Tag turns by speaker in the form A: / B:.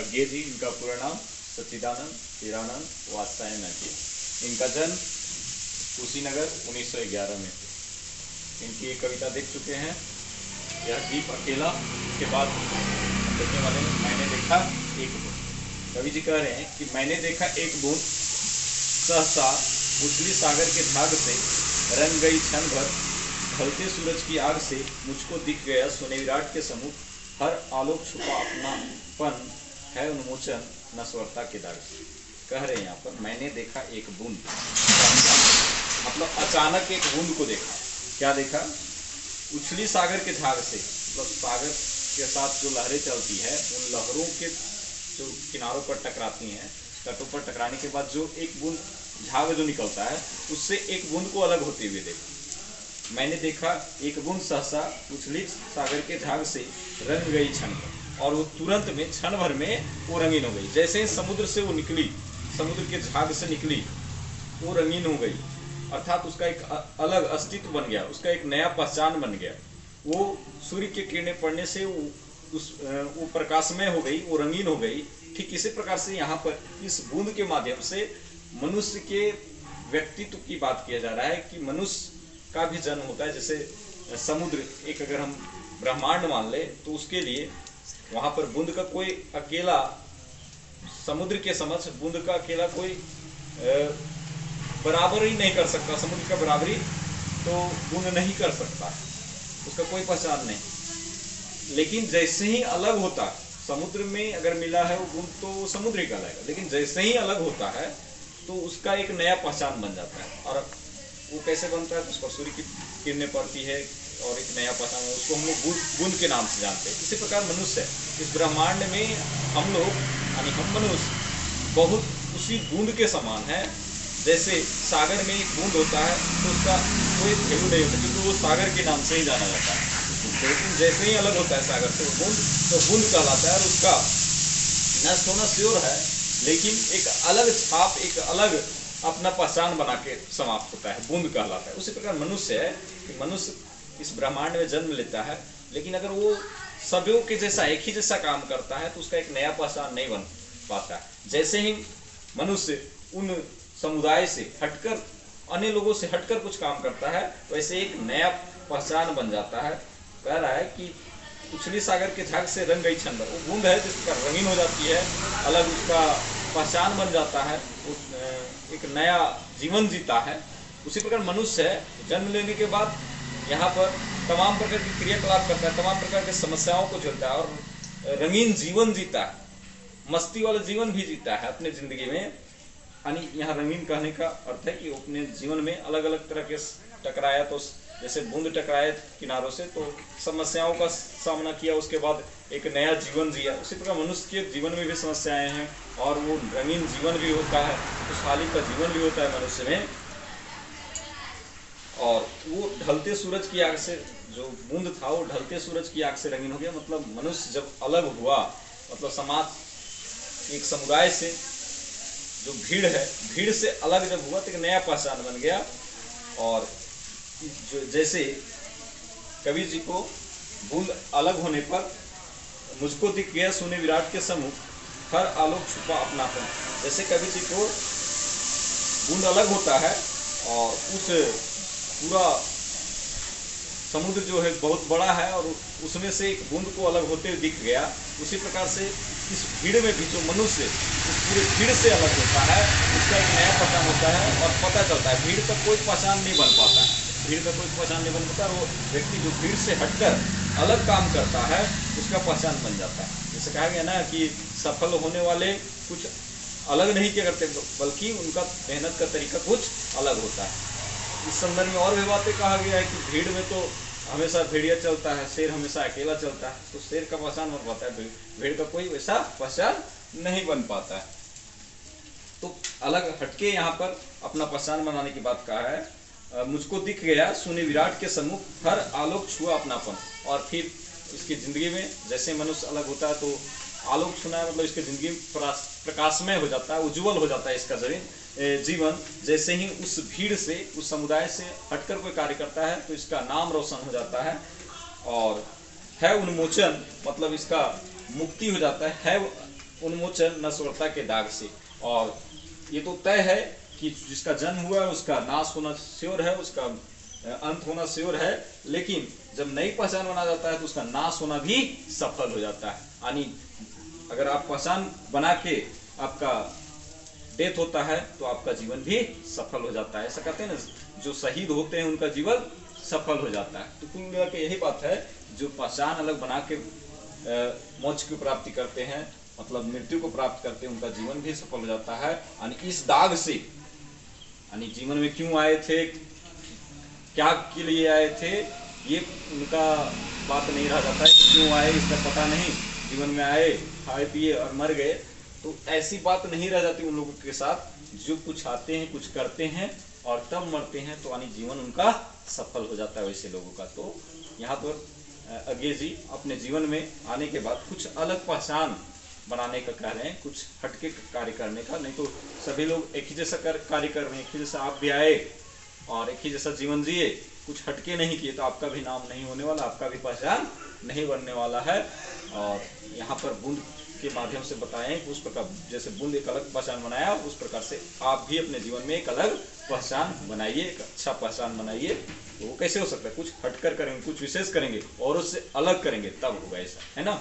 A: खड़गे जी, इनका पूरा नाम सच्चिदानंद हीरानंद वात्स्यायन जी। इनका जन्म कुशीनगर 1911 में। इनकी एक कविता देख चुके हैं, यह दीप अकेला। इसके बाद देखने वाले में मैंने देखा एक बूंद। कवि जी कह रहे हैं कि मैंने देखा एक बूंद सहसा उछली सागर के झाग से, रंग गई क्षण भर ढलते सूरज की आग से, मुझको दिख गया सोने विराट के सम्मुख, हर आलोक छुपा अपनापन है उन्मोचन नश्वरता के दाग से। कह रहे हैं यहाँ पर मैंने देखा एक बूंद, मतलब अचानक एक बूंद को देखा। क्या देखा? उछली सागर के झाग से, मतलब सागर के साथ जो लहरें चलती है, उन लहरों के जो किनारों पर टकराती हैं, तटों पर टकराने के बाद जो एक बूंद झाग जो निकलता है, उससे एक बूंद को अलग होते हुए देखा। मैंने देखा एक बूंद सहसा उछली सागर के झाग से, रंग गई क्षण भर, और वो तुरंत में क्षण भर में वो रंगीन हो गई। जैसे समुद्र से वो निकली, समुद्र के झाग से निकली, वो रंगीन हो गई, अर्थात उसका एक अलग अस्तित्व बन गया, उसका एक नया पहचान बन गया। वो सूर्य के किरणें पड़ने से वो प्रकाशमय हो गई, वो रंगीन हो गई। ठीक इसी प्रकार से यहाँ पर इस बूंद के माध्यम से मनुष्य के व्यक्तित्व की बात किया जा रहा है कि मनुष्य का भी जन्म होता है। जैसे समुद्र एक अगर हम ब्रह्मांड मान ले, तो उसके लिए वहां पर बूंद का कोई अकेला, समुद्र के समक्ष बूंद का अकेला कोई बराबर ही नहीं कर सकता। समुद्र का बराबरी तो बूंद नहीं कर सकता, उसका कोई पहचान नहीं। लेकिन जैसे ही अलग होता, समुद्र में अगर मिला है वो बूंद तो समुद्र ही कहलाएगा, लेकिन जैसे ही अलग होता है तो उसका एक नया पहचान बन जाता है। और वो कैसे बनता है? तो उस पर सूर्य की किरणें पड़ती है और एक नया पहचान है, उसको हम लोग बूंद के नाम से जानते हैं। इसी प्रकार मनुष्य है, इस ब्रह्मांड में हम लोग यानी हम मनुष्य बहुत उसी बूंद के समान है। जैसे सागर में एक बूंद होता है तो उसका कोई वैल्यू नहीं होता, क्योंकि वो सागर के नाम से ही जाना जाता है। लेकिन जैसे ही अलग होता है सागर से वो बूंद, तो बूंद कहलाता है और उसका नष्ट होना श्योर है, लेकिन एक अलग छाप, एक अलग अपना पहचान बना के समाप्त होता है, बूंद कहलाता है। उसी प्रकार मनुष्य है कि मनुष्य इस ब्रह्मांड में जन्म लेता है, लेकिन अगर वो सभी के जैसा एक ही जैसा काम करता है तो उसका एक नया पहचान नहीं बन पाता। जैसे ही मनुष्य उन समुदाय से हटकर, अन्य लोगों से हटकर कुछ काम करता है, वैसे एक नया पहचान बन जाता है। कह रहा है कि उछली सागर के झाग से रंग गई क्षण भर, वो बूंद है जिसका रंगीन हो जाती है, अलग उसका पहचान बन जाता है, एक नया जीवन जीता है। उसी प्रकार मनुष्य है, जन्म लेने के बाद यहाँ पर तमाम प्रकार की क्रियाकलाप करता है, तमाम प्रकार के समस्याओं को झेलता है और रंगीन जीवन जीता है, मस्ती वाला जीवन भी जीता है अपने जिंदगी में। यानी यहाँ रंगीन कहने का अर्थ है कि अपने जीवन में अलग अलग तरह के टकराया, तो जैसे बूंद टकराए किनारों से तो समस्याओं का सामना किया, उसके बाद एक नया जीवन जिया। उसी प्रकार मनुष्य के जीवन में भी समस्याएं हैं और वो रंगीन जीवन भी होता है, खुशहाली का जीवन भी होता है मनुष्य में। और वो ढलते सूरज की आग से, जो बूंद था वो ढलते सूरज की आग से रंगीन हो गया। मतलब मनुष्य जब अलग हुआ, मतलब समाज एक समुदाय से, जो भीड़ है, भीड़ से अलग जब हुआ तो एक नया पहचान बन गया। और जैसे कवि जी को बूंद अलग होने पर मुझको दिख गया सोने विराट के सम्मुख, हर आलोक छुपा अपनापन। जैसे कवि जी को बूंद अलग होता है और उस पूरा समुद्र जो है बहुत बड़ा है और उसमें से एक बूंद को अलग होते हुए दिख गया, उसी प्रकार से इस भीड़ में भी जो मनुष्य उस पूरे भीड़ से अलग होता है, उसका एक नया पहचान होता है और पता चलता है। भीड़ का कोई पहचान नहीं बन पाता है, भीड़ का कोई पहचान नहीं बन पाता। वो व्यक्ति जो भीड़ से हटकर अलग काम करता है, उसका पहचान बन जाता है। जैसे कहा गया ना कि सफल होने वाले कुछ अलग नहीं किया करते, बल्कि उनका मेहनत का तरीका कुछ अलग होता है। इस संदर्भ में और भी बातें कहा गया है कि भीड़ में तो हमेशा भेड़िया चलता है, शेर हमेशा अकेला चलता है, तो शेर का पहचान बन पाता है, भेड़ का कोई वैसा पहचान नहीं बन पाता है। तो अलग हटके यहाँ पर अपना पहचान बनाने की बात कहा है। मुझको दिख गया सोने विराट के सम्मुख, हर आलोक छुआ अपनापन। और फिर इसकी जिंदगी में जैसे मनुष्य अलग होता है तो आलोक छूना है, मतलब इसकी जिंदगी प्रकाशमय हो जाता है, उज्जवल हो जाता है इसका जीवन। जैसे ही उस भीड़ से, उस समुदाय से हटकर कोई कार्य करता है तो इसका नाम रोशन हो जाता है। और है उन्मोचन, मतलब इसका मुक्ति हो जाता है उन्मोचन नश्वरता के दाग से। और ये तो तय है कि जिसका जन्म हुआ है उसका नाश होना श्योर है, उसका अंत होना श्योर है, लेकिन जब नई पहचान बना जाता है तो उसका नाश होना भी सफल हो जाता है। यानी अगर आप पहचान बना के आपका डेथ होता है तो आपका जीवन भी सफल हो जाता है। ऐसा कहते हैं ना, जो शहीद होते हैं उनका जीवन सफल हो जाता है। तो कुल मिला के यही बात है, जो पहचान अलग बना के मोक्ष की प्राप्ति करते हैं, मतलब मृत्यु को प्राप्त करते हैं, उनका जीवन भी सफल हो जाता है। यानी इस दाग से, यानी जीवन में क्यों आए थे, क्या के लिए आए थे, ये उनका बात नहीं रह जाता है कि क्यों आए इसका पता नहीं, जीवन में आए, खाए पिए और मर गए। तो ऐसी बात नहीं रह जाती उन लोगों के साथ, जो कुछ आते हैं, कुछ करते हैं और तब मरते हैं, तो यानी जीवन उनका सफल हो जाता है वैसे लोगों का। तो यहाँ पर अज्ञे जी अपने जीवन में आने के बाद कुछ अलग पहचान बनाने का कह रहे हैं, कुछ हटके कार्य करने का। नहीं तो सभी लोग एक ही जैसा कार्य कर रहे हैं, एक ही जैसा आप भी आए और एक ही जैसा जीवन जिए, कुछ हटके नहीं किए, तो आपका भी नाम नहीं होने वाला, आपका भी पहचान नहीं बनने वाला है। और यहाँ पर बूंद के माध्यम से बताएं कि उस प्रकार जैसे बूंद एक अलग पहचान बनाया, उस प्रकार से आप भी अपने जीवन में एक अलग पहचान बनाइए, एक अच्छा पहचान बनाइए। तो वो कैसे हो सकता है, कुछ हटकर करेंगे, कुछ विशेष करेंगे और उससे अलग करेंगे, तब होगा ऐसा, है ना।